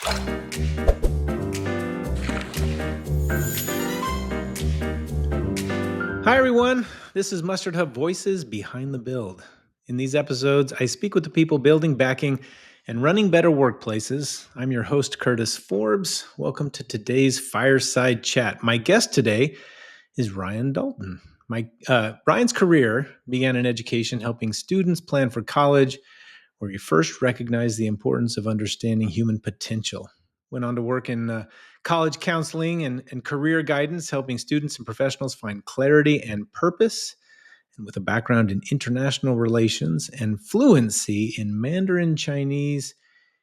Hi, everyone. This is MustardHub Voices Behind the Build. In these episodes, I speak with the people building, backing, and running better workplaces. I'm your host, Curtis Forbes. Welcome to today's Fireside Chat. My guest today is Ryan Dalton. Ryan's career began in education, helping students plan for college, where he first recognized the importance of understanding human potential. Went on to work in college counseling and career guidance, helping students and professionals find clarity and purpose. And with a background in international relations and fluency in Mandarin Chinese,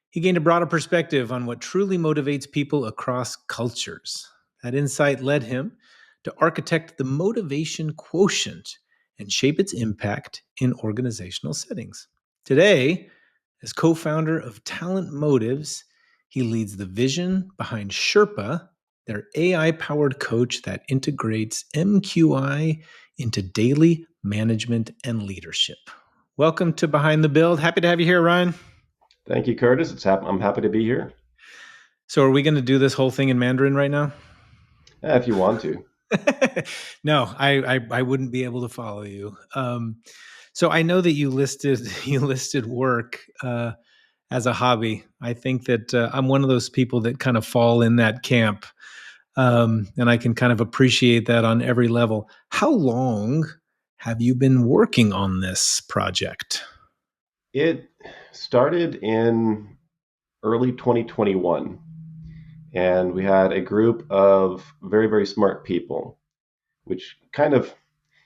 he gained a broader perspective on what truly motivates people across cultures. That insight led him to architect the Motivation Quotient and shape its impact in organizational settings. Today, as co founder of TalentMotives, he leads the vision behind Sherpa, their AI powered coach that integrates MQI into daily management and leadership. Welcome to Behind the Build. Happy to have you here, Ryan. Thank you, Curtis. I'm happy to be here. So, are we going to do this whole thing in Mandarin right now? If you want to. No, I wouldn't be able to follow you. So I know that you listed work as a hobby. I think that I'm one of those people that kind of fall in that camp, and I can kind of appreciate that on every level. How long have you been working on this project? It started in early 2021, and we had a group of very, very smart people, which kind of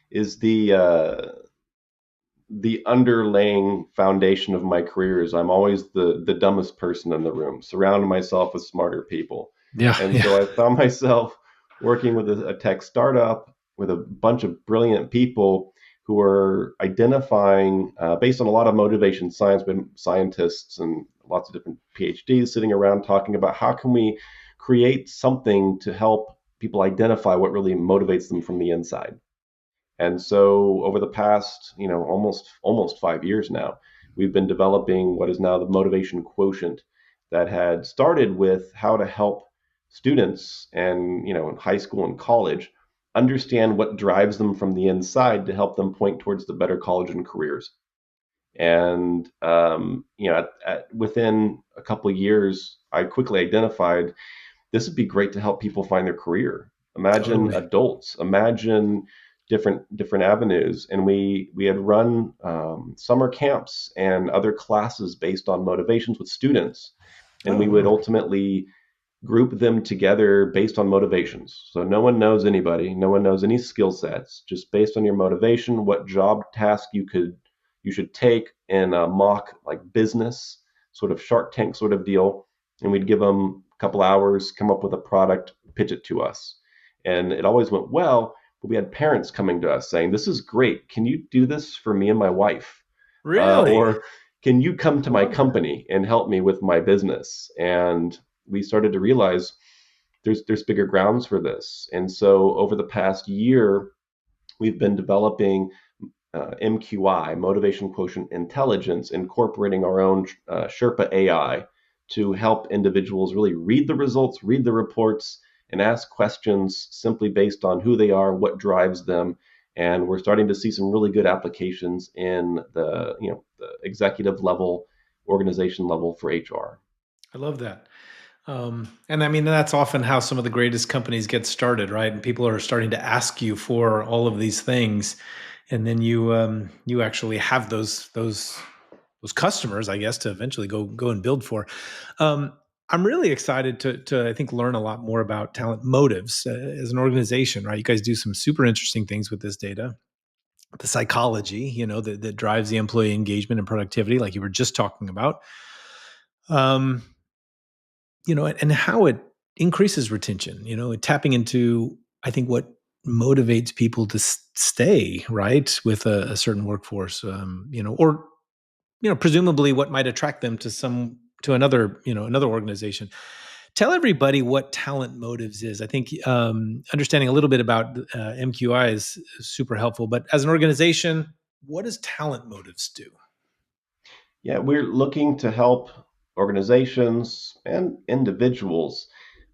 is the underlaying foundation of my career. Is I'm always the dumbest person in the room, surrounding myself with smarter people. Yeah, And yeah. so I found myself working with a tech startup with a bunch of brilliant people who are identifying, based on a lot of motivation science, been scientists and lots of different PhDs sitting around talking about how can we create something to help people identify what really motivates them from the inside. And so over the past, almost 5 years now, we've been developing what is now the Motivation Quotient that had started with how to help students and, in high school and college understand what drives them from the inside to help them point towards the better college and careers. And, within a couple of years, I quickly identified this would be great to help people find their career. Imagine Totally. adults, imagine different avenues, and we had run summer camps and other classes based on motivations with students, and Oh, we would wow. ultimately group them together based on motivations. So no one knows anybody, no one knows any skill sets, just based on your motivation, what job task you should take in a mock like business sort of Shark Tank sort of deal, and we'd give them a couple hours, come up with a product, pitch it to us, and it always went well. But we had parents coming to us saying, "This is great. Can you do this for me and my wife?" Really? Or can you come I to my love that. company and help me with my business? And we started to realize there's bigger grounds for this. And so over the past year, we've been developing MQI, Motivation Quotient Intelligence, incorporating our own Sherpa AI to help individuals really read the results, read the reports, and ask questions simply based on who they are, what drives them. And we're starting to see some really good applications in the executive level, organization level for HR. I love that. And I mean, that's often how some of the greatest companies get started, right? And people are starting to ask you for all of these things, and then you actually have those customers, I guess, to eventually go and build for. Um, I'm really excited to I think learn a lot more about Talent Motives as an organization, right? You guys do some super interesting things with this data, the psychology, that drives the employee engagement and productivity, like you were just talking about. Um, and how it increases retention, tapping into, I think, what motivates people to stay, right, with a certain workforce, or, presumably what might attract them to another organization. Tell everybody what Talent Motives is. I think understanding a little bit about MQI is super helpful, but as an organization, what does Talent Motives do? Yeah, we're looking to help organizations and individuals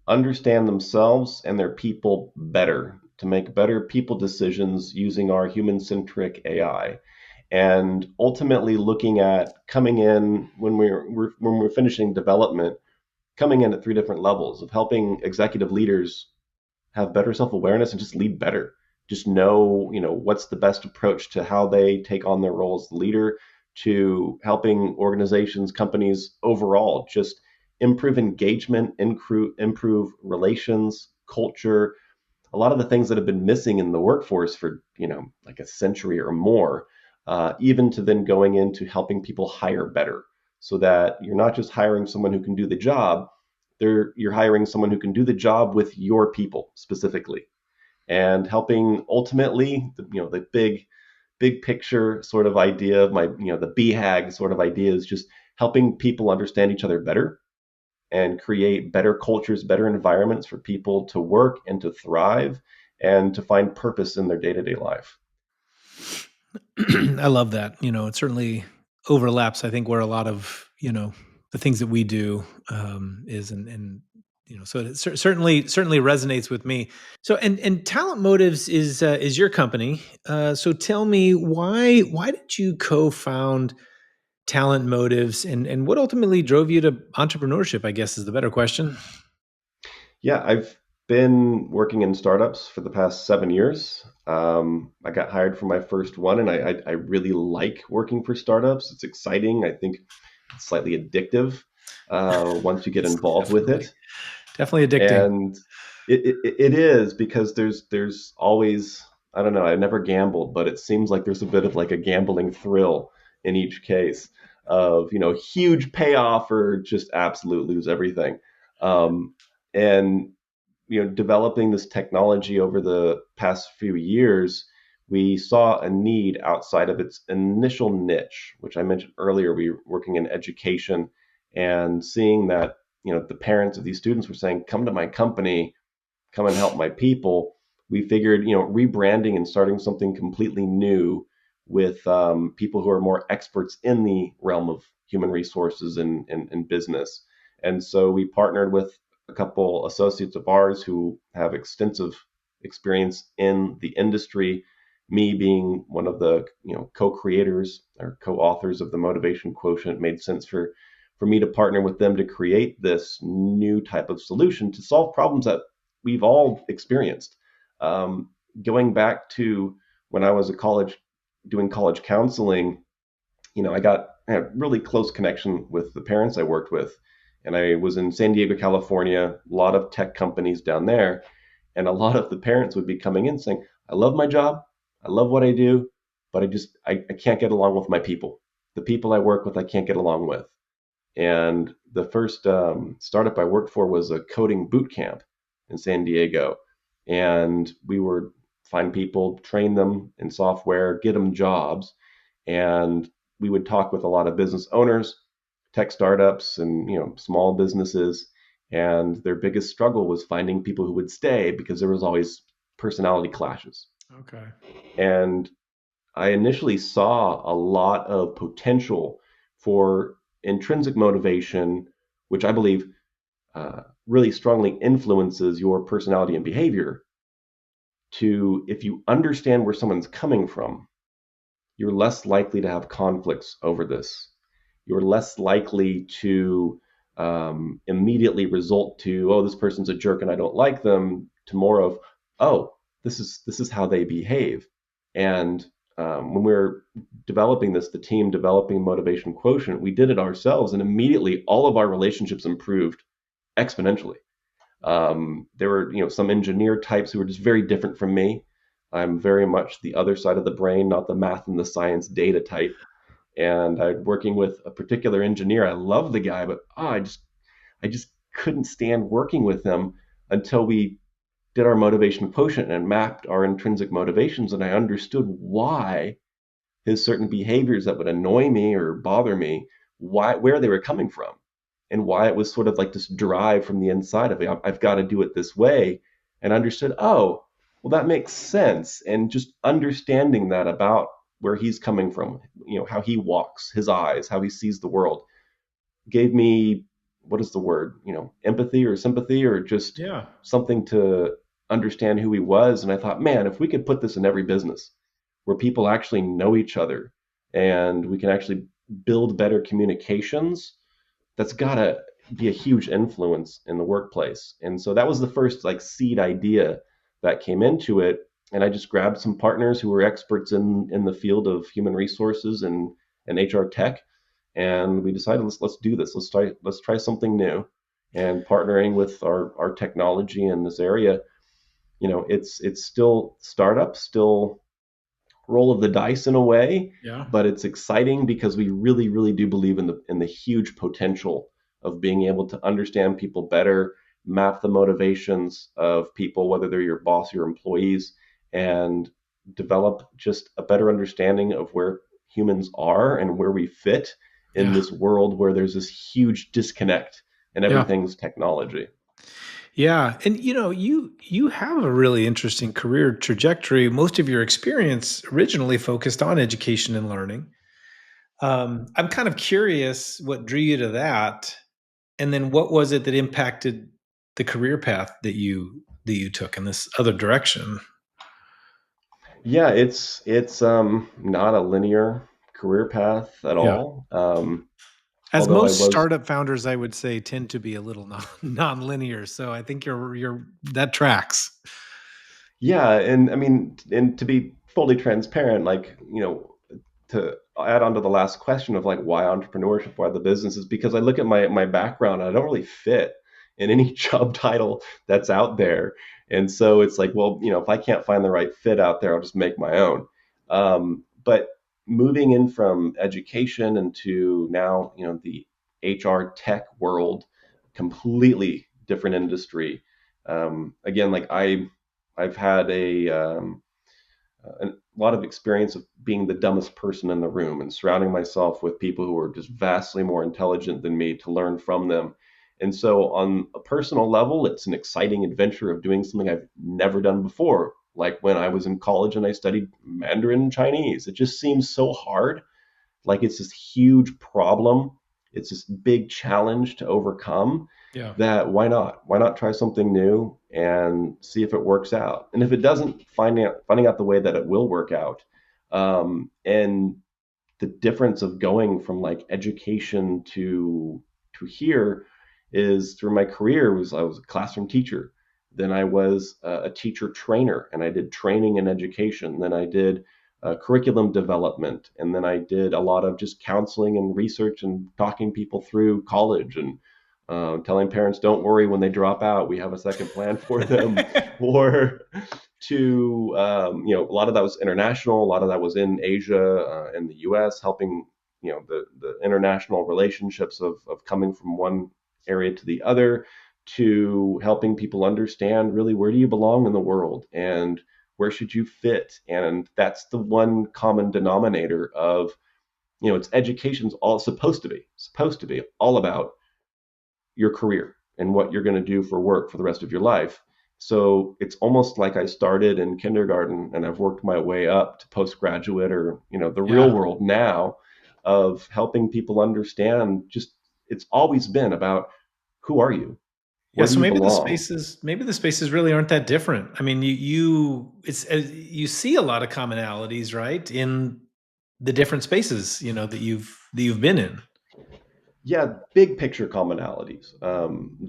understand themselves and their people better to make better people decisions using our human centric AI. And ultimately looking at coming in when we're finishing development, coming in at three different levels of helping executive leaders have better self-awareness and just lead better, just know what's the best approach to how they take on their role as the leader, to helping organizations, companies overall just improve engagement, improve relations, culture, a lot of the things that have been missing in the workforce for like a century or more, even to then going into helping people hire better, so that you're not just hiring someone who can do the job, you're hiring someone who can do the job with your people specifically, and helping ultimately the big picture sort of idea of my the BHAG sort of idea is just helping people understand each other better and create better cultures, better environments for people to work and to thrive and to find purpose in their day-to-day life. I love that. It certainly overlaps, I think, where a lot of, the things that we do is, and so it certainly resonates with me. So, and Talent Motives is your company. So tell me, why did you co-found Talent Motives, and what ultimately drove you to entrepreneurship, I guess, is the better question. Yeah, I've been working in startups for the past 7 years. I got hired for my first one, and I really like working for startups. It's exciting. I think it's slightly addictive once you get It's involved with definitely it. definitely addicting. And it is because there's always, I don't know, I never gambled, but it seems like there's a bit of like a gambling thrill in each case of huge payoff or just absolute lose everything. And developing this technology over the past few years, we saw a need outside of its initial niche, which I mentioned earlier. We were working in education and seeing that the parents of these students were saying, come to my company, come and help my people. We figured, rebranding and starting something completely new with people who are more experts in the realm of human resources and business. And so we partnered with a couple associates of ours who have extensive experience in the industry. Me being one of the co-creators or co-authors of the Motivation Quotient, made sense for me to partner with them to create this new type of solution to solve problems that we've all experienced. Um, Going back to when I was a college doing college counseling, I had really close connection with the parents I worked with, and I was in San Diego, California, a lot of tech companies down there, and a lot of the parents would be coming in saying, "I love my job, I love what I do, but I can't get along with my people. The people I work with, I can't get along with." And the first startup I worked for was a coding boot camp in San Diego. And we would find people, train them in software, get them jobs. And we would talk with a lot of business owners, tech startups, and small businesses. And their biggest struggle was finding people who would stay because there was always personality clashes. Okay. And I initially saw a lot of potential for intrinsic motivation, which I believe really strongly influences your personality and behavior. To, if you understand where someone's coming from, you're less likely to have conflicts over this. You're less likely to immediately result to, oh, this person's a jerk and I don't like them, to more of, oh, this is how they behave. And when we were developing this, the team developing Motivation Quotient, we did it ourselves, and immediately all of our relationships improved exponentially. There were, some engineer types who were just very different from me. I'm very much the other side of the brain, not the math and the science data type. And I'm working with a particular engineer. I love the guy, but I just couldn't stand working with him until we did our motivation quotient and mapped our intrinsic motivations, and I understood why his certain behaviors that would annoy me or bother me, where they were coming from, and why it was sort of like this drive from the inside of me. I've got to do it this way, and understood. Oh, well, that makes sense. And just understanding that about where he's coming from, how he walks, his eyes, how he sees the world, gave me, what is the word, empathy or sympathy, or just Yeah. something to understand who he was. And I thought, man, if we could put this in every business where people actually know each other and we can actually build better communications, that's got to be a huge influence in the workplace. And so that was the first like seed idea that came into it. And I just grabbed some partners who were experts in the field of human resources and HR tech, and we decided, let's do this. Let's try something new. And partnering with our technology in this area, it's still startup, still roll of the dice in a way, Yeah. but it's exciting because we really, really do believe in the huge potential of being able to understand people better, map the motivations of people, whether they're your boss or your employees, and develop just a better understanding of where humans are and where we fit in Yeah. this world where there's this huge disconnect and Yeah. everything's technology. Yeah. And you have a really interesting career trajectory. Most of your experience originally focused on education and learning. I'm kind of curious what drew you to that, and then what was it that impacted the career path that you took in this other direction? Yeah, it's not a linear career path at Yeah. all. As Although I most was, startup founders, I would say, tend to be a little non-linear. So I think you're that tracks. yeah, and I mean, and to be fully transparent, like, to add on to the last question of like why entrepreneurship, why the business, is because I look at my background and I don't really fit in any job title that's out there. And so it's like, well, if I can't find the right fit out there, I'll just make my own. But moving in from education into now, the HR tech world, completely different industry. Again, like I've had a lot of experience of being the dumbest person in the room and surrounding myself with people who are just vastly more intelligent than me to learn from them. And so, on a personal level, it's an exciting adventure of doing something I've never done before. Like when I was in college and I studied Mandarin and Chinese, it just seems so hard, like it's this huge problem. It's this big challenge to overcome, Yeah. that why not try something new and see if it works out. And if it doesn't, finding out the way that it will work out. And the difference of going from like education to here is through my career was I was a classroom teacher. Then I was a teacher trainer and I did training and education. Then I did curriculum development. And then I did a lot of just counseling and research and talking people through college and telling parents, don't worry when they drop out, we have a second plan for them. Or to a lot of that was international, a lot of that was in Asia and the US, helping the international relationships of coming from one area to the other, to helping people understand really where do you belong in the world and where should you fit. And that's the one common denominator of, it's education's all supposed to be all about your career and what you're going to do for work for the rest of your life. So it's almost like I started in kindergarten and I've worked my way up to postgraduate, or the real Yeah. world now, of helping people understand, just it's always been about who are you? Yeah, Where do so you belong? maybe the spaces really aren't that different. I mean, you see a lot of commonalities, right, in the different spaces, that you've been in. Yeah, big picture commonalities.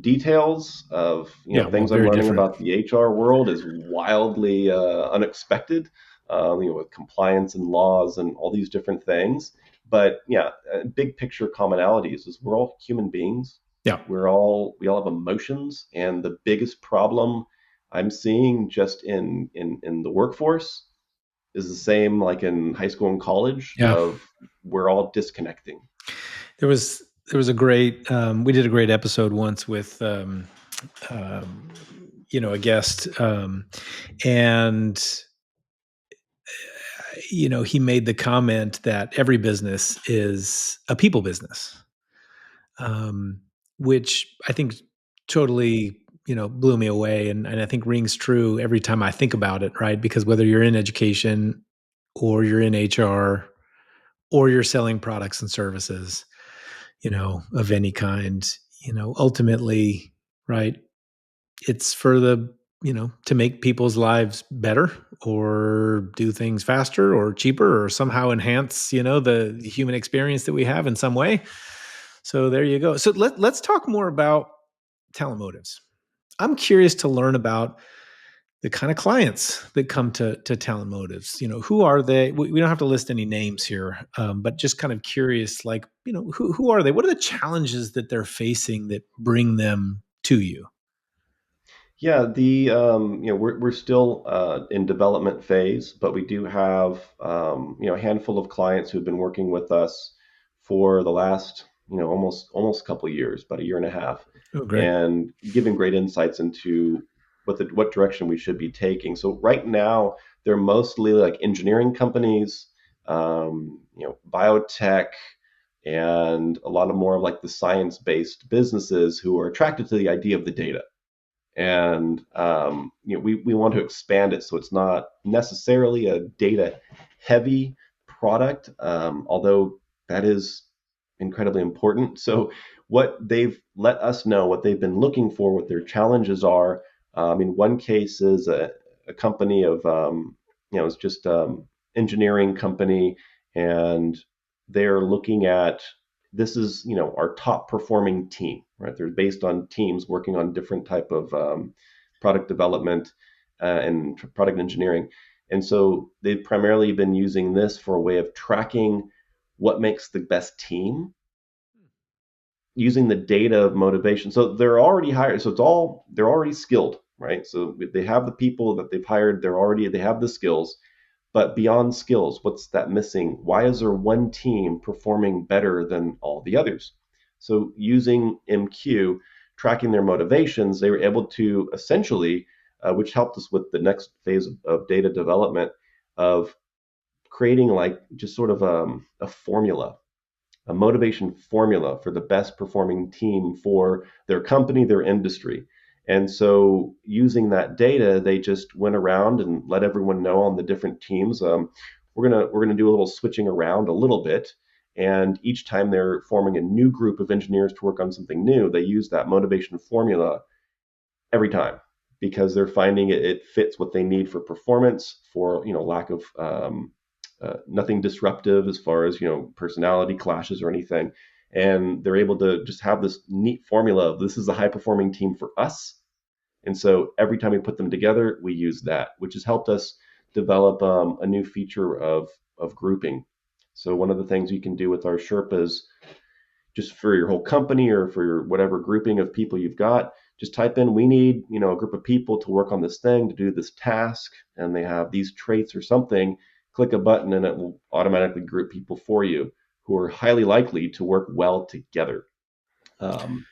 Details of Yeah, well, things I'm very learning different. about the HR world is wildly unexpected. With compliance and laws and all these different things. But yeah, big picture commonalities is we're all human beings. Yeah. We all have emotions, and the biggest problem I'm seeing just in the workforce is the same like in high school and college, Yeah. of we're all disconnecting. There was there was a great we did a great episode once with um, a guest, and he made the comment that every business is a people business, um, which I think totally blew me away, and I think rings true every time I think about it, right? Because whether you're in education or you're in HR or you're selling products and services, of any kind, ultimately, right? It's for the, to make people's lives better or do things faster or cheaper or somehow enhance, the human experience that we have in some way. So there you go. So let's talk more about TalentMotives. I'm curious to learn about the kind of clients that come to TalentMotives. Who are they? We don't have to list any names here, but just kind of curious, like, who are they? What are the challenges that they're facing that bring them to you? Yeah, we're still in development phase, but we do have a handful of clients who've been working with us for the last almost a couple of years, about a year and a half, Oh, great. and giving great insights into what direction we should be taking. So right now, they're mostly like engineering companies, biotech, and a lot of more of like the science-based businesses who are attracted to the idea of the data. And we want to expand it so it's not necessarily a data heavy product, although that is incredibly important. So what they've let us know, what they've been looking for, what their challenges are. In one case is a company of it's just engineering company, and they're looking at, this is our top performing team, right? They're based on teams working on different type of product development and product engineering, and so they've primarily been using this for a way of tracking what makes the best team using the data of motivation. So they're already hired, so they're already skilled, right? So they have the people that they've hired, they have the skills. But beyond skills, what's that missing? Why is there one team performing better than all the others? So using MQ, tracking their motivations, they were able to essentially, which helped us with the next phase of data development, of creating like just sort of a formula, a motivation formula for the best performing team for their company, their industry. And so using that data, they just went around and let everyone know on the different teams. We're gonna do a little switching around a little bit. And each time they're forming a new group of engineers to work on something new, they use that motivation formula every time because they're finding it fits what they need for performance, for lack of nothing disruptive as far as personality clashes or anything, and they're able to just have this neat formula of, this is a high performing team for us, and so every time we put them together we use that, which has helped us develop a new feature of grouping. So one of the things you can do with our Sherpas, just for your whole company or for your whatever grouping of people you've got, just type in, we need a group of people to work on this thing, to do this task, and they have these traits or something. Click a button and it will automatically group people for you who are highly likely to work well together. um,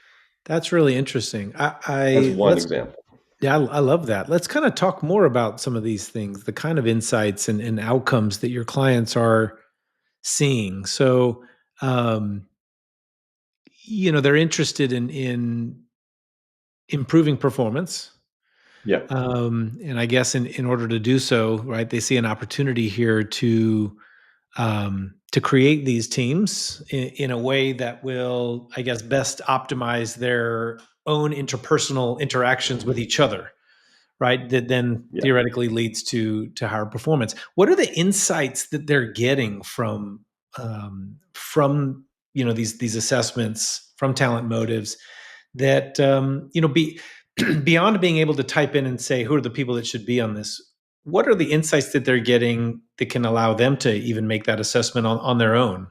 That's really interesting. as I one let's example. Yeah, I love that. Let's kind of talk more about some of these things, the kind of insights and outcomes that your clients are seeing. So, um, they're interested in improving performance. Yeah. And I guess in order to do so, right, they see an opportunity here to create these teams in a way that will, I guess, best optimize their own interpersonal interactions with each other, right? That then Yeah. theoretically leads to higher performance. What are the insights that they're getting from these assessments from TalentMotives that be beyond being able to type in and say who are the people that should be on this? What are the insights that they're getting that can allow them to even make that assessment on their own?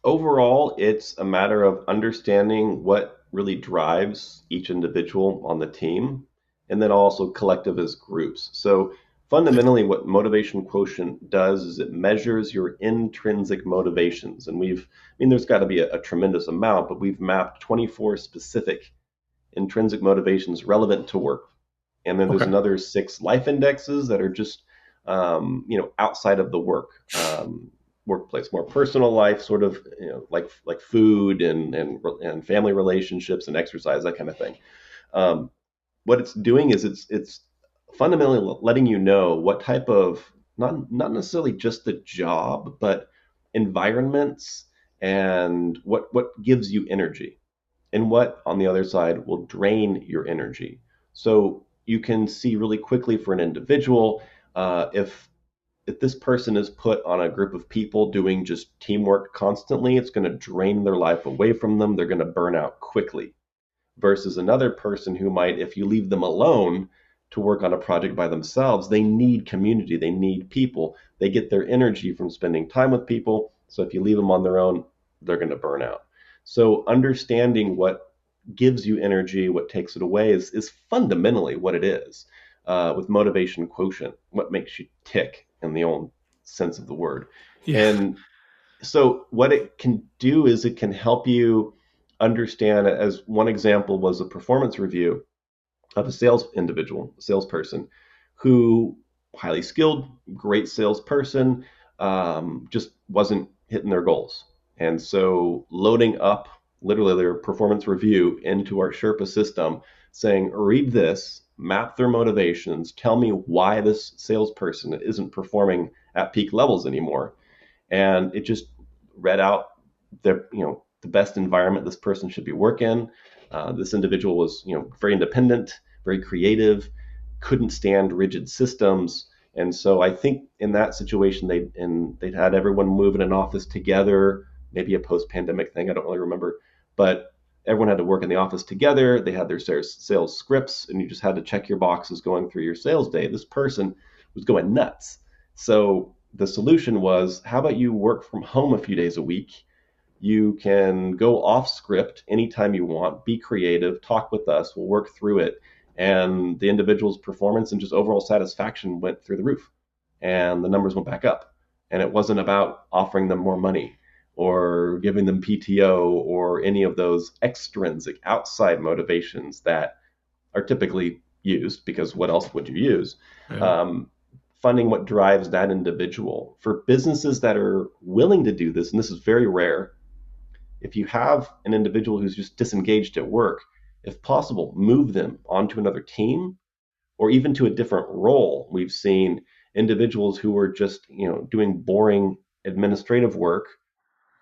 Overall, it's a matter of understanding what really drives each individual on the team, and then also collective as groups. So fundamentally, what Motivation Quotient does is it measures your intrinsic motivations. And there's got to be a tremendous amount, but we've mapped 24 specific intrinsic motivations relevant to work. And then there's Okay. another 6 life indexes that are just outside of the workplace, more personal life, sort of like food and family relationships and exercise, that kind of thing. Um, what it's doing is it's fundamentally letting you know what type of, not necessarily just the job, but environments and what gives you energy, and what on the other side will drain your energy. So you can see really quickly for an individual, if this person is put on a group of people doing just teamwork constantly, it's going to drain their life away from them. They're going to burn out quickly. Versus another person who might, if you leave them alone to work on a project by themselves, they need community, they need people. They get their energy from spending time with people. So if you leave them on their own, they're going to burn out. So understanding what gives you energy, what takes it away is fundamentally what it is. With motivation quotient, what makes you tick in the old sense of the word. Yeah. And so what it can do is it can help you understand, as one example was a performance review of a salesperson who highly skilled, great salesperson, just wasn't hitting their goals. And so loading up literally their performance review into our Sherpa system, saying, read this, map their motivations, tell me why this salesperson isn't performing at peak levels anymore. And it just read out the best environment this person should be working. This individual was very independent, very creative, couldn't stand rigid systems. And so I think in that situation they'd had everyone move in an office together, maybe a post-pandemic thing, I don't really remember, but everyone had to work in the office together. They had their sales scripts, and you just had to check your boxes going through your sales day. This person was going nuts. So the solution was, how about you work from home a few days a week? You can go off script anytime you want, be creative, talk with us, we'll work through it. And the individual's performance and just overall satisfaction went through the roof, and the numbers went back up. And it wasn't about offering them more money or giving them PTO or any of those extrinsic outside motivations that are typically used, because what else would you use? Yeah. Um, Funding what drives that individual. For businesses that are willing to do this, and this is very rare, if you have an individual who's just disengaged at work, if possible, move them onto another team or even to a different role. We've seen individuals who are just, doing boring administrative work.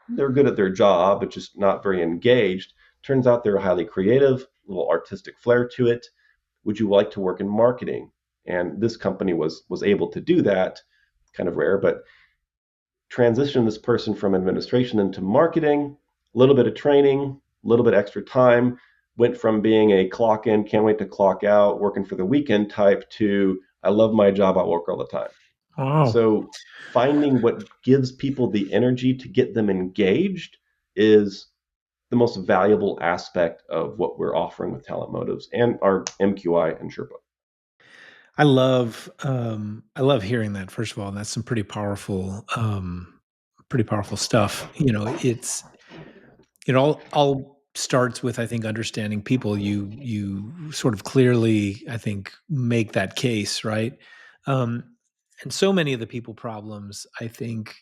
They're good at their job, but just not very engaged. Turns out they're highly creative, a little artistic flair to it. Would you like to work in marketing? And this company was able to do that. Kind of rare, but transition this person from administration into marketing, a little bit of training, a little bit extra time, went from being a clock in, can't wait to clock out, working for the weekend type to I love my job, I work all the time. Wow. So finding what gives people the energy to get them engaged is the most valuable aspect of what we're offering with Talent Motives and our MQI and Sherpa. I love hearing that. First of all, that's some pretty powerful stuff. It all starts with, I think, understanding people. You sort of clearly, I think, make that case, right? Um, and so many of the people problems, I think,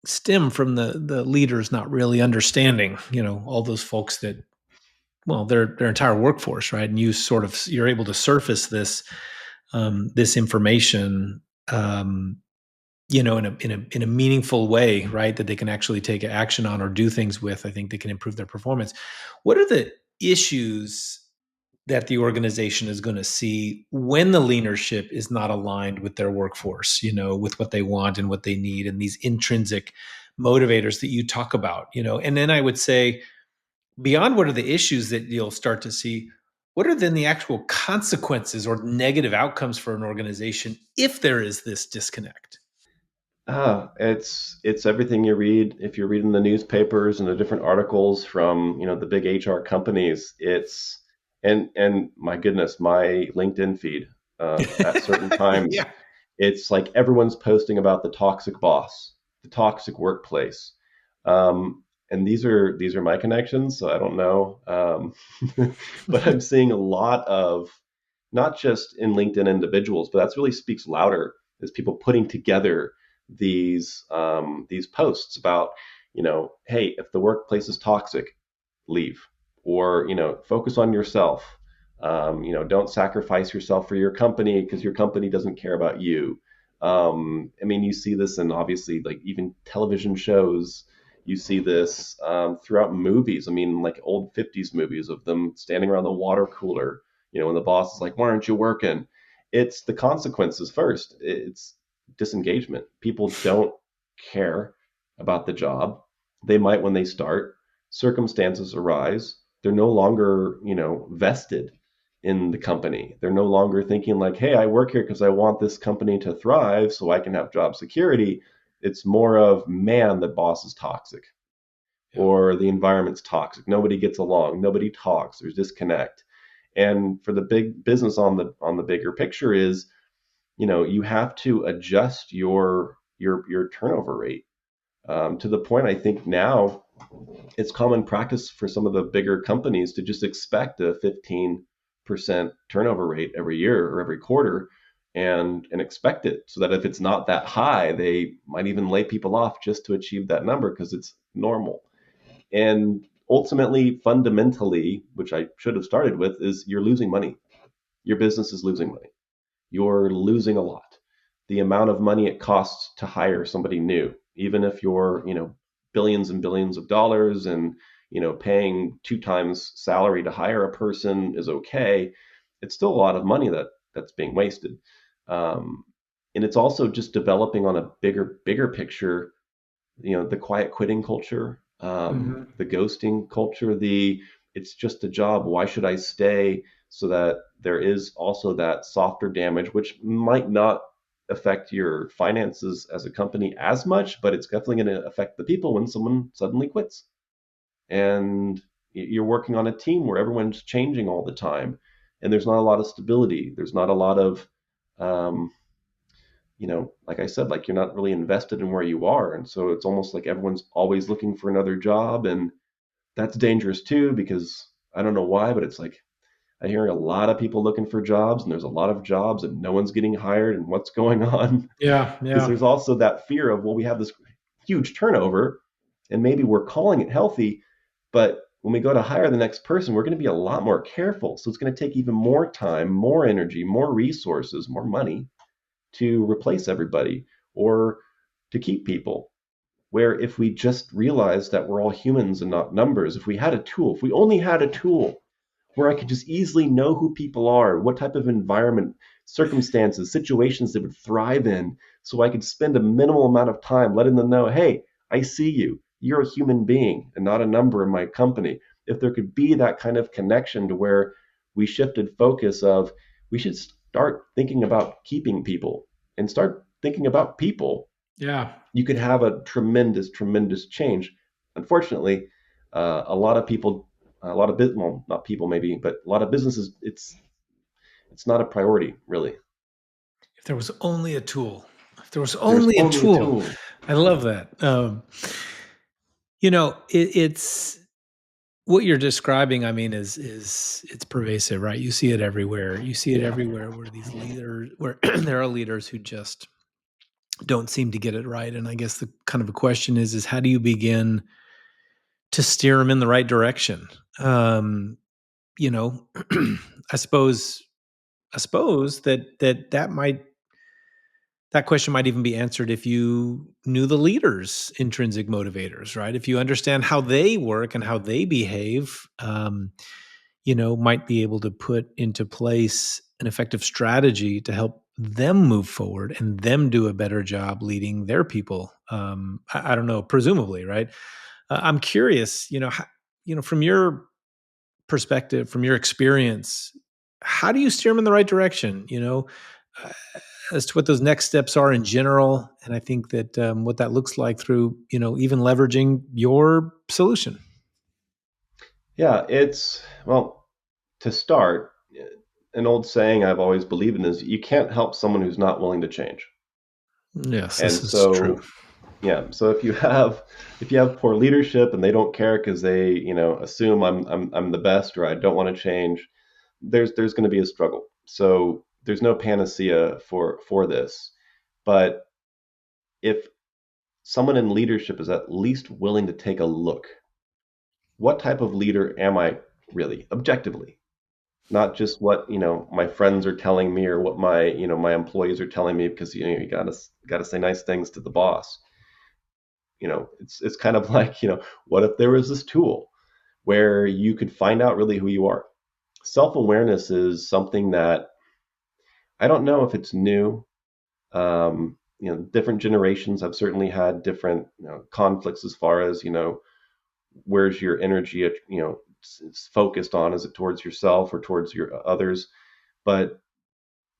stem from the leaders not really understanding, all those folks that, well, their entire workforce, right? And you're able to surface this information, in a meaningful way, right? That they can actually take action on or do things with. I think they can improve their performance. What are the issues that the organization is going to see when the leadership is not aligned with their workforce, with what they want and what they need, and these intrinsic motivators that you talk about, and then I would say, beyond what are the issues that you'll start to see, what are then the actual consequences or negative outcomes for an organization if there is this disconnect? It's everything you read. If you're reading the newspapers and the different articles from the big HR companies, and my goodness, my LinkedIn feed at certain times, Yeah. it's like everyone's posting about the toxic boss, the toxic workplace, and these are my connections, so I don't know, but I'm seeing a lot of, not just in LinkedIn individuals, but that's really speaks louder, is people putting together these posts about, hey, if the workplace is toxic, leave, or focus on yourself. Don't sacrifice yourself for your company because your company doesn't care about you. I mean, you see this in obviously like even television shows. You see this throughout movies. I mean, like old 50s movies of them standing around the water cooler, when the boss is like, why aren't you working? It's the consequences first. It's disengagement. People don't care about the job. They might when they start. Circumstances arise. They're no longer, vested in the company. They're no longer thinking like, hey, I work here because I want this company to thrive so I can have job security. It's more of, man, the boss is toxic Yeah. or the environment's toxic. Nobody gets along. Nobody talks. There's disconnect. And for the big business on the bigger picture is, you have to adjust your turnover rate to the point I think now it's common practice for some of the bigger companies to just expect a 15% turnover rate every year or every quarter and expect it so that if it's not that high, they might even lay people off just to achieve that number because it's normal. And ultimately, fundamentally, which I should have started with, is you're losing money. Your business is losing money. You're losing a lot. The amount of money it costs to hire somebody new, even if you're, billions and billions of dollars and, paying two times salary to hire a person is okay. It's still a lot of money that's being wasted. Um, and it's also just developing on a bigger picture, the quiet quitting culture, Hmm. the ghosting culture, the it's just a job. Why should I stay? So that there is also that softer damage, which might not affect your finances as a company as much, but it's definitely going to affect the people when someone suddenly quits. And you're working on a team where everyone's changing all the time, and there's not a lot of stability. There's not a lot of um, like I said, like you're not really invested in where you are. And so it's almost like everyone's always looking for another job. And that's dangerous too, because I don't know why, but it's like I hear a lot of people looking for jobs and there's a lot of jobs and no one's getting hired and what's going on. Yeah. Because Yeah. there's also that fear of, well, we have this huge turnover and maybe we're calling it healthy, but when we go to hire the next person, we're going to be a lot more careful. So it's going to take even more time, more energy, more resources, more money to replace everybody or to keep people. Where if we just realize that we're all humans and not numbers, if we had a tool, if we only had a tool where I could just easily know who people are, what type of environment, circumstances, situations they would thrive in, so I could spend a minimal amount of time letting them know, hey, I see you. You're a human being and not a number in my company. If there could be that kind of connection to where we shifted focus of we should start thinking about keeping people and start thinking about people, Yeah. you could have a tremendous change. Unfortunately, a lot of people, a lot of well, not people maybe, but a lot of businesses, it's not a priority really. If there was only a tool. If there was There's only a only a tool. tool. I love that. It's what you're describing. I mean, is it's pervasive, right? You see it everywhere. You see it Yeah, everywhere where these leaders, where there are leaders who just don't seem to get it right. And I guess the kind of a question is how do you begin to steer them in the right direction? Um, you know, I suppose that question might even be answered if you knew the leaders' intrinsic motivators, right? If you understand how they work and how they behave, might be able to put into place an effective strategy to help them move forward and them do a better job leading their people. I don't know, presumably, right? I'm curious, from your perspective, from your experience, how do you steer them in the right direction? Uh, as to what those next steps are in general, and I think that what that looks like through, even leveraging your solution. yeah. It's well, to start. An old saying I've always believed in is you can't help someone who's not willing to change. Yes, And this is true. so yeah, so if you have poor leadership and they don't care because they assume I'm the best or I don't want to change, there's going to be a struggle. So there's no panacea for this. But if someone in leadership is at least willing to take a look, what type of leader am I really, objectively? Not just what my friends are telling me or what my employees are telling me because you gotta say nice things to the boss. it's kind of like, what if there was this tool where you could find out really who you are? Self-awareness is something that I don't know if it's new. Different generations have certainly had different conflicts as far as, where's your energy, it's focused on. Is it towards yourself or towards your others? But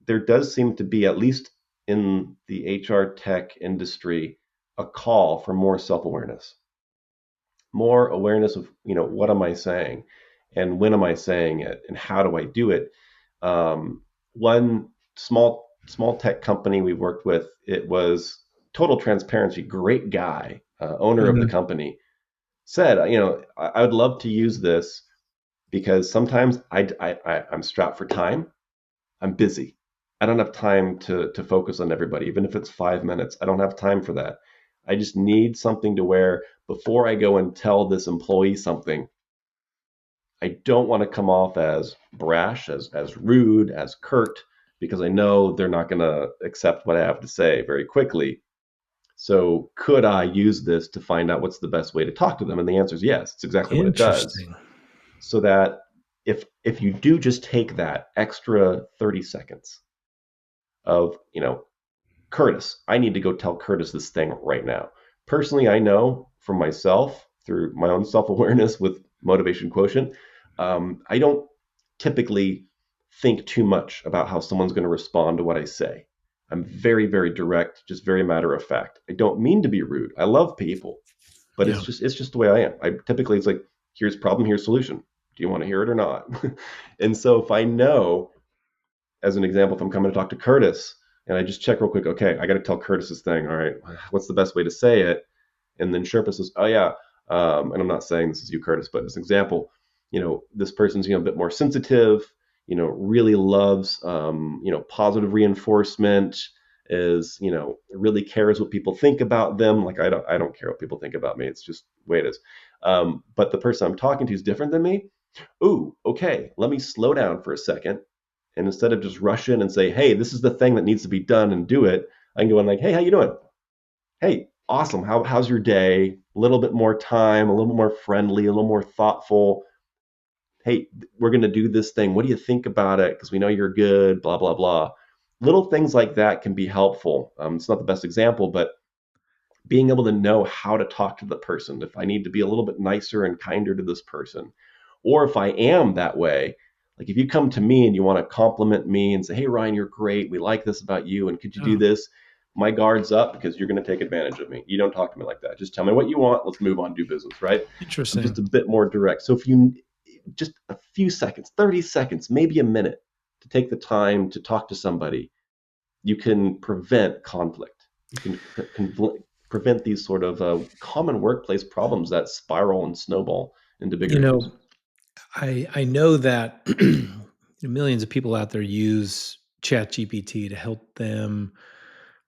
there does seem to be, at least in the HR tech industry, a call for more self-awareness, more awareness of, what am I saying, and when am I saying it, and how do I do it? One small tech company we worked with, it was total transparency, great guy, owner of the Mhm. company, said, I would love to use this because sometimes I'm strapped for time. I'm busy. I don't have time to focus on everybody, even if it's 5 minutes. I don't have time for that. I just need something to where before I go and tell this employee something, I don't want to come off as brash, as rude, as curt, because I know they're not going to accept what I have to say very quickly. So could I use this to find out what's the best way to talk to them? And the answer is yes. It's exactly what it does. Interesting. So that if you do just take that extra 30 seconds of, Curtis, I need to go tell Curtis this thing right now. Personally, I know from myself through my own self awareness with Motivation Quotient, I don't typically think too much about how someone's going to respond to what I say. I'm very, very direct, just very matter of fact. I don't mean to be rude. I love people, but Yeah. it's just the way I am. I typically, it's like, here's problem, here's solution. Do you want to hear it or not? And so if I know, as an example, if I'm coming to talk to Curtis and I just check real quick, okay, I got to tell Curtis this thing. All right, what's the best way to say it? And then Sherpa says, oh yeah, and I'm not saying this is you, Curtis, but as an example, this person's a bit more sensitive, really loves positive reinforcement, is really cares what people think about them. Like I don't care what people think about me. It's just the way it is. But the person I'm talking to is different than me. Ooh, okay, let me slow down for a second, and instead of just rush in and say, hey, this is the thing that needs to be done and do it, I can go in like, hey, how you doing? Hey, awesome. How's your day? A little bit more time, a little more friendly, a little more thoughtful. Hey, we're going to do this thing. What do you think about it? Because we know you're good, blah, blah, blah. Little things like that can be helpful. It's not the best example, but being able to know how to talk to the person, if I need to be a little bit nicer and kinder to this person, or if I am that way, like if you come to me and you want to compliment me and say, hey, Ryan, you're great. We like this about you. And could you do Oh, this? My guard's up because you're going to take advantage of me. You don't talk to me like that. Just tell me what you want. Let's move on, do business, right? I'm just interesting. a bit more direct. So if you just a few seconds, 30 seconds, maybe a minute to take the time to talk to somebody, you can prevent conflict. You can prevent these sort of common workplace problems that spiral and snowball into You bigger issues. know, I know that millions of people out there use ChatGPT to help them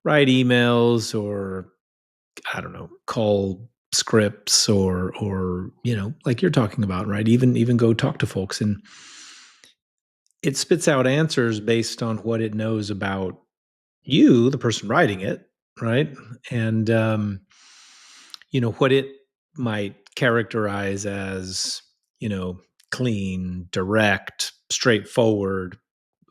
write emails or I don't know, call scripts or like you're talking about, right? Even go talk to folks and it spits out answers based on what it knows about you, the person writing it, right? And what it might characterize as, you know, clean, direct, straightforward,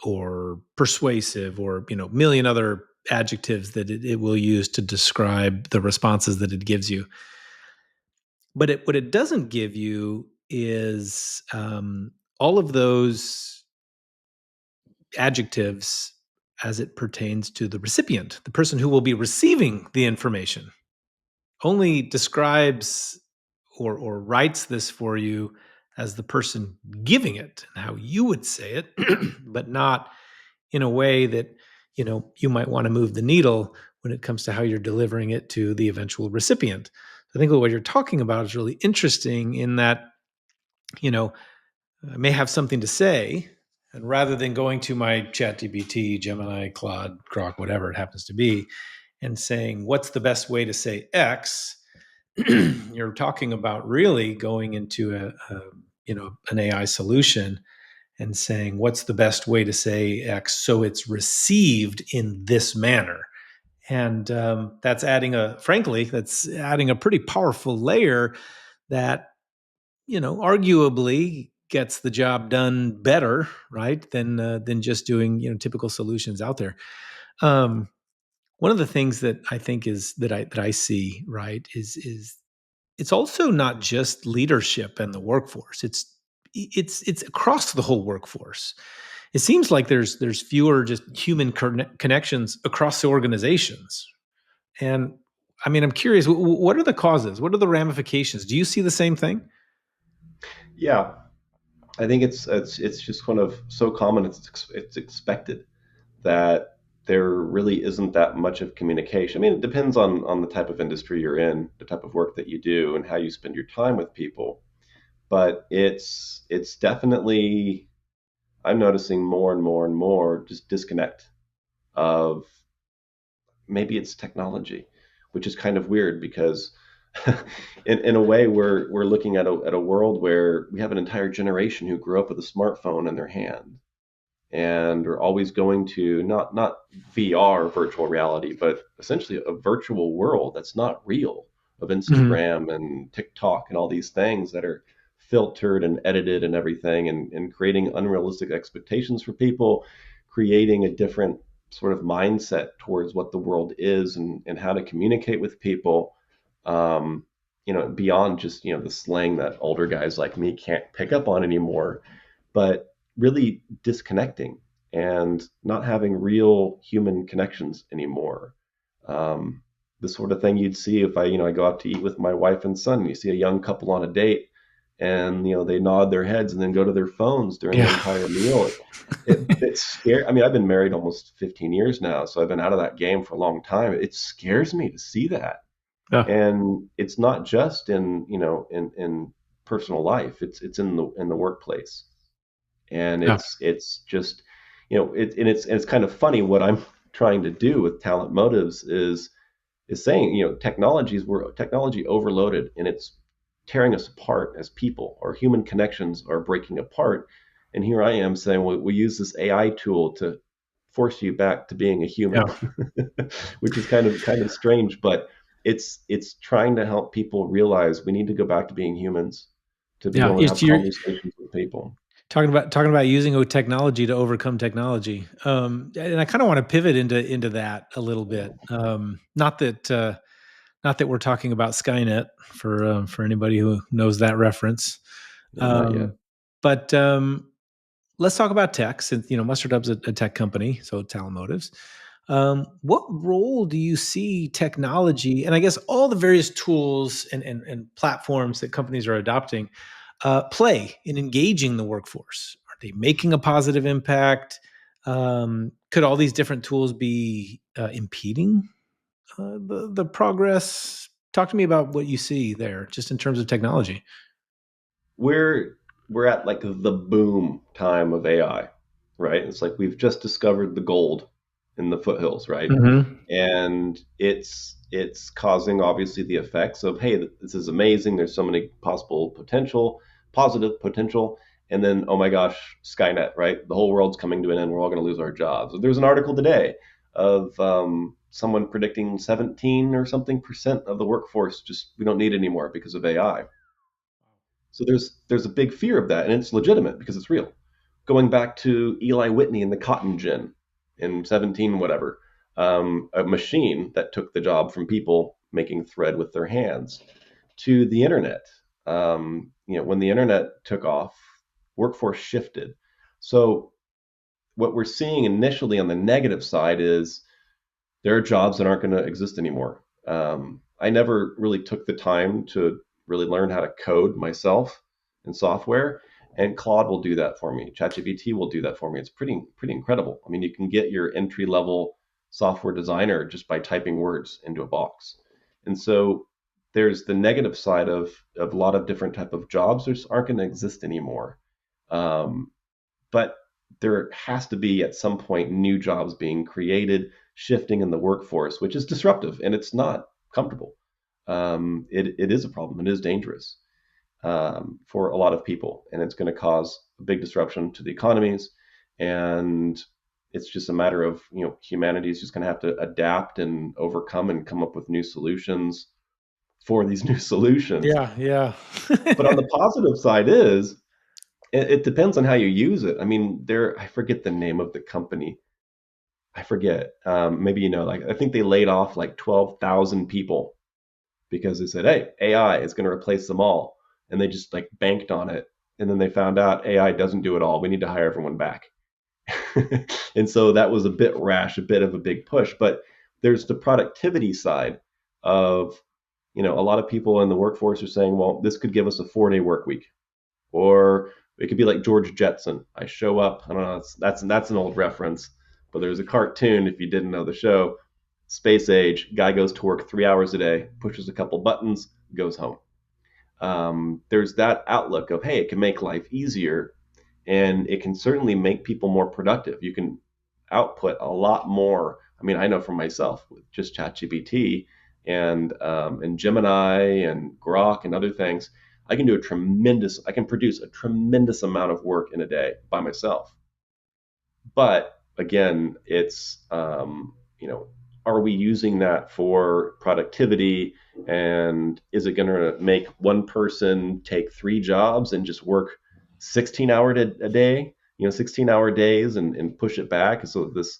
or persuasive, or million other adjectives that it will use to describe the responses that it gives you. But what it doesn't give you is all of those adjectives as it pertains to the recipient, the person who will be receiving the information. Only describes or writes this for you as the person giving it and how you would say it, but not in a way that you might want to move the needle when it comes to how you're delivering it to the eventual recipient. I think what you're talking about is really interesting in that I may have something to say, and rather than going to my ChatGPT, Gemini, Claude, Grok, whatever it happens to be, and saying what's the best way to say X, you're talking about really going into an AI solution and saying what's the best way to say X so it's received in this manner. And that's adding a pretty powerful layer that, arguably gets the job done better, right? Than just doing, typical solutions out there. Um, One of the things that I think is that I see, right, is it's also not just leadership and the workforce. It's across the whole workforce. It seems like there's fewer just human connections across the organizations. And I mean, I'm curious, what are the causes? What are the ramifications? Do you see the same thing? Yeah, I think it's just kind of so common. It's expected that there really isn't that much of communication. I mean, it depends on the type of industry you're in, the type of work that you do, and how you spend your time with people. But it's definitely, I'm noticing more and more and more just disconnect of, maybe it's technology, which is kind of weird because in a way we're looking at a world where we have an entire generation who grew up with a smartphone in their hand and are always going to not VR, virtual reality, but essentially a virtual world that's not real, of Mhm. Instagram and TikTok and all these things that are filtered and edited and everything, and creating unrealistic expectations for people, creating a different sort of mindset towards what the world is, and how to communicate with people. Um, beyond just the slang that older guys like me can't pick up on anymore, but really disconnecting and not having real human connections anymore. Um, the sort of thing you'd see if I go out to eat with my wife and son. You see a young couple on a date, and they nod their heads and then go to their phones during the Yeah. entire meal. It's scary. I mean, I've been married almost 15 years now, so I've been out of that game for a long time. It scares me to see that, Yeah. and it's not just in personal life. It's in the workplace, and Yeah. it's just and it's kind of funny. What I'm trying to do with Talent Motives is saying, we're technology overloaded, and it's tearing us apart as people. Our human connections are breaking apart, and here I am saying we use this AI tool to force you back to being a human, Yeah. which is kind of strange, but it's trying to help people realize we need to go back to being humans to be Yeah. able to have It's you're conversations with people. talking about using technology to overcome technology. And I kind of want to pivot into that a little bit. Not that we're talking about Skynet for anybody who knows that reference. No, not yet. Um, but let's talk about tech, since Mustard Hub's a tech company, so TalentMotives. What role do you see technology, and I guess all the various tools and platforms that companies are adopting, play in engaging the workforce? Are they making a positive impact? Could all these different tools be impeding the progress? Talk to me about what you see there, just in terms of technology. We're at like the boom time of AI, right? It's like we've just discovered the gold in the foothills, right? Hmm. And it's causing obviously the effects of, hey, this is amazing. There's so many possible positive potential, and then, oh my gosh, Skynet, right? The whole world's coming to an end. We're all going to lose our jobs. There's an article today of someone predicting 17 or something percent of the workforce just we don't need anymore because of AI. So there's a big fear of that, and it's legitimate because it's real. Going back to Eli Whitney and the cotton gin in 17 whatever, a machine that took the job from people making thread with their hands, to the internet. When the internet took off, workforce shifted. So what we're seeing initially on the negative side is there are jobs that aren't going to exist anymore. I never really took the time to really learn how to code myself in software, and Claude will do that for me. ChatGPT will do that for me. It's pretty incredible. I mean, you can get your entry level software designer just by typing words into a box, and so there's the negative side of a lot of different type of jobs that aren't going to exist anymore. Um, but there has to be at some point new jobs being created, shifting in the workforce, which is disruptive and it's not comfortable. It is a problem. It is dangerous for a lot of people, and it's going to cause a big disruption to the economies. And it's just a matter of, humanity is just going to have to adapt and overcome and come up with new solutions for these new solutions. Yeah, yeah. But on the positive side is it depends on how you use it. I mean, I forget the name of the company. I forget. Maybe like I think they laid off like 12,000 people because they said, "Hey, AI is going to replace them all," and they just like banked on it. And then they found out AI doesn't do it all. We need to hire everyone back. And so that was a bit rash, a bit of a big push. But there's the productivity side of, a lot of people in the workforce are saying, well, this could give us a 4-day work week. Or it could be like George Jetson. I show up. I don't know. That's an old reference, but there's a cartoon. If you didn't know the show, space age guy goes to work 3 hours a day, pushes a couple buttons, goes home. There's that outlook of, hey, it can make life easier, and it can certainly make people more productive. You can output a lot more. I mean, I know for myself with just ChatGPT and Gemini and Grok and other things, I can produce a tremendous amount of work in a day by myself. But again, it's are we using that for productivity? And is it going to make one person take 3 jobs and just work 16 hours a day, 16-hour days and push it back? So this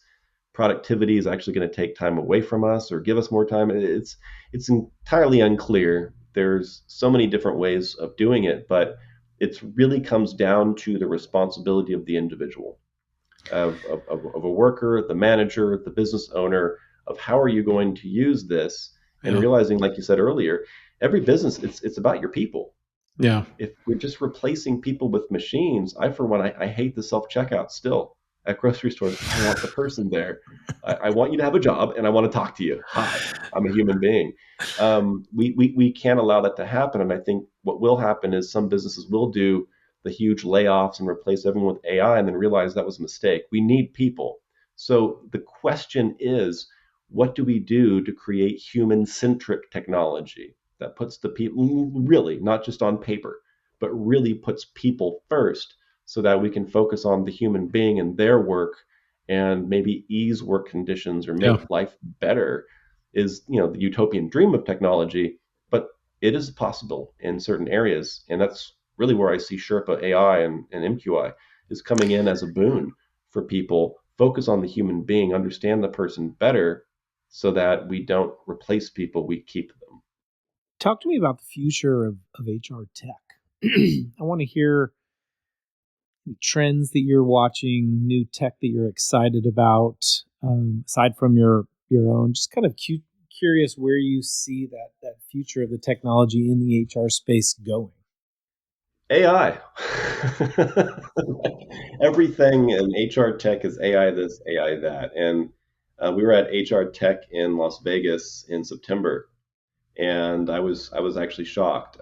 productivity is actually going to take time away from us or give us more time. It's entirely unclear. There's so many different ways of doing it, but it really comes down to the responsibility of the individual, of a worker, the manager, the business owner, of how are you going to use this, and Yeah. realizing, like you said earlier, every business, it's about your people. Yeah. If we're just replacing people with machines, I for one, I hate the self checkout still at grocery stores. I want the person there. I want you to have a job, and I want to talk to you. Hi, I'm a human being. We can't allow that to happen, and I think what will happen is some businesses will do the huge layoffs and replace everyone with AI, and then realize that was a mistake. We need people. So the question is, what do we do to create human centric technology that puts the people really not just on paper, but really puts people first, so that we can focus on the human being and their work and maybe ease work conditions or Yeah. make life better? Is the utopian dream of technology, but it is possible in certain areas, and that's really where I see Sherpa AI and MQI is coming in as a boon for people. Focus on the human being, understand the person better, so that we don't replace people, we keep them. Talk to me about the future of HR tech. I want to hear trends that you're watching, new tech that you're excited about, aside from your own. Just kind of curious where you see that future of the technology in the HR space going. AI. Everything in HR tech is AI this, AI that. And we were at HR Tech in Las Vegas in September, and I was actually shocked.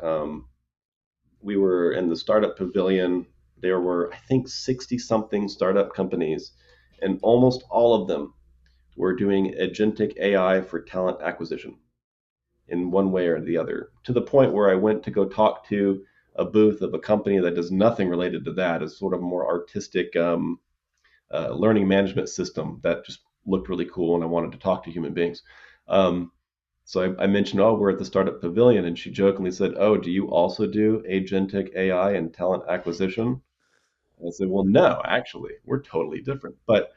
We were in the startup pavilion. There were, I think, 60 something startup companies, and almost all of them were doing agentic AI for talent acquisition in one way or the other, to the point where I went to go talk to a booth of a company that does nothing related to that, is sort of more artistic learning management system that just looked really cool, and I wanted to talk to human beings. Um, so I mentioned, oh, we're at the startup pavilion, and she jokingly said, oh, do you also do agentic AI and talent acquisition? And I said, well, no, actually, we're totally different. But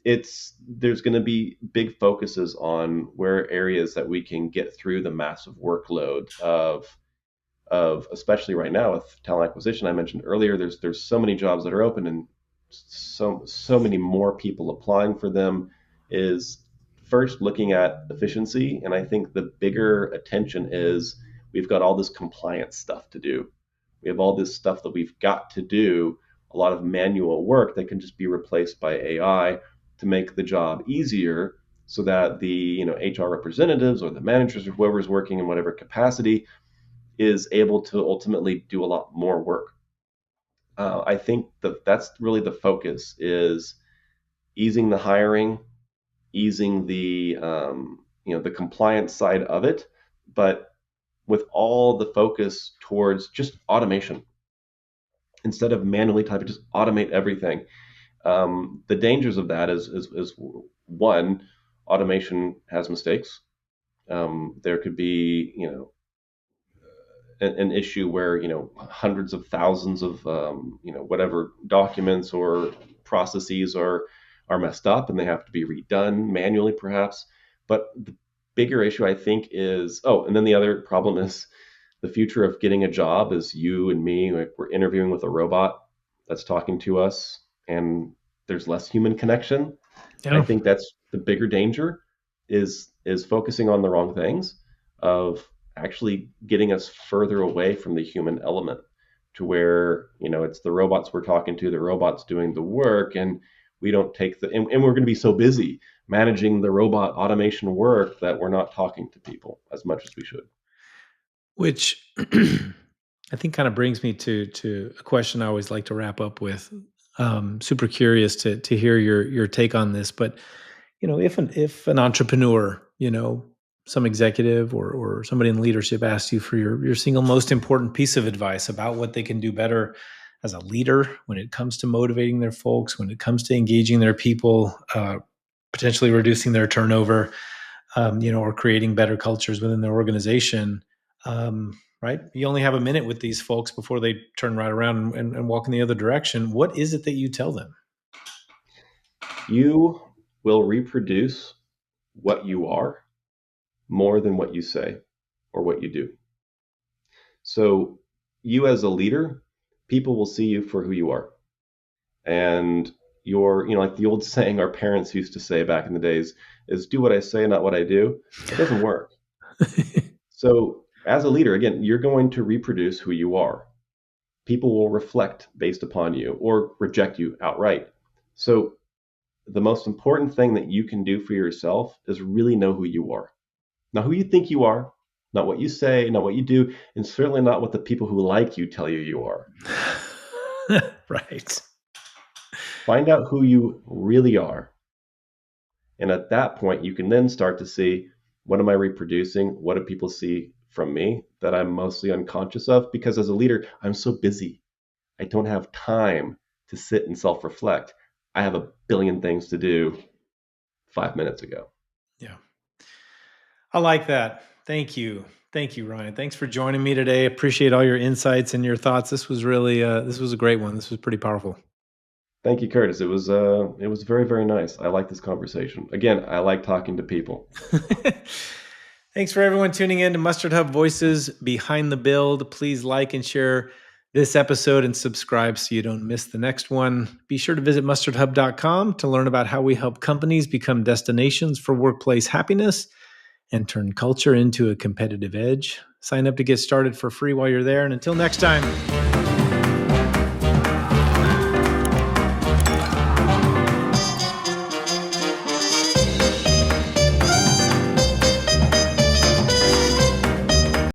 there's going to be big focuses on where areas that we can get through the massive workload of especially right now with talent acquisition. I mentioned earlier, there's so many jobs that are open, and so many more people applying for them. Is first looking at efficiency, and I think the bigger attention is, we've got all this compliance stuff to do. We have all this stuff that we've got to do, a lot of manual work that can just be replaced by AI to make the job easier, so that the HR representatives or the managers or whoever's working in whatever capacity is able to ultimately do a lot more work. I think that's really the focus, is easing the hiring, easing the compliance side of it, but with all the focus towards just automation, instead of manually typing, just automate everything. The dangers of that is one, automation has mistakes. There could be, an issue where hundreds of thousands of whatever documents or processes are messed up and they have to be redone manually perhaps. But the bigger issue I think is, and then the other problem is the future of getting a job is you and me, like we're interviewing with a robot that's talking to us, and there's less human connection. I Yeah. think that's the bigger danger, is focusing on the wrong things, of actually getting us further away from the human element, to where it's the robots we're talking to, the robots doing the work, and we don't take and we're going to be so busy managing the robot automation work that we're not talking to people as much as we should. Which I think kind of brings me to a question I always like to wrap up with. Super curious to hear your take on this, but if an entrepreneur, some executive or somebody in leadership asks you for your single most important piece of advice about what they can do better as a leader when it comes to motivating their folks, when it comes to engaging their people, potentially reducing their turnover, or creating better cultures within their organization. Right? You only have a minute with these folks before they turn right around and walk in the other direction. What is it that you tell them? You will reproduce what you are more than what you say or what you do. So, you as a leader, people will see you for who you are. And like the old saying our parents used to say back in the days is, do what I say, not what I do. It doesn't work. So, as a leader, again, you're going to reproduce who you are. People will reflect based upon you or reject you outright. So, the most important thing that you can do for yourself is really know who you are. Not who you think you are, not what you say, not what you do, and certainly not what the people who like you tell you you are. Right. Find out who you really are. And at that point, you can then start to see, what am I reproducing? What do people see from me that I'm mostly unconscious of? Because as a leader, I'm so busy. I don't have time to sit and self reflect. I have a billion things to do 5 minutes ago. Yeah. I like that. Thank you. Thank you, Ryan. Thanks for joining me today. Appreciate all your insights and your thoughts. This was really this was a great one. This was pretty powerful. Thank you, Curtis. It was very, very nice. I like this conversation. Again, I like talking to people. Thanks for everyone tuning in to MustardHub Voices Behind the Build. Please like and share this episode and subscribe so you don't miss the next one. Be sure to visit mustardhub.com to learn about how we help companies become destinations for workplace happiness and turn culture into a competitive edge. Sign up to get started for free while you're there. And until next time.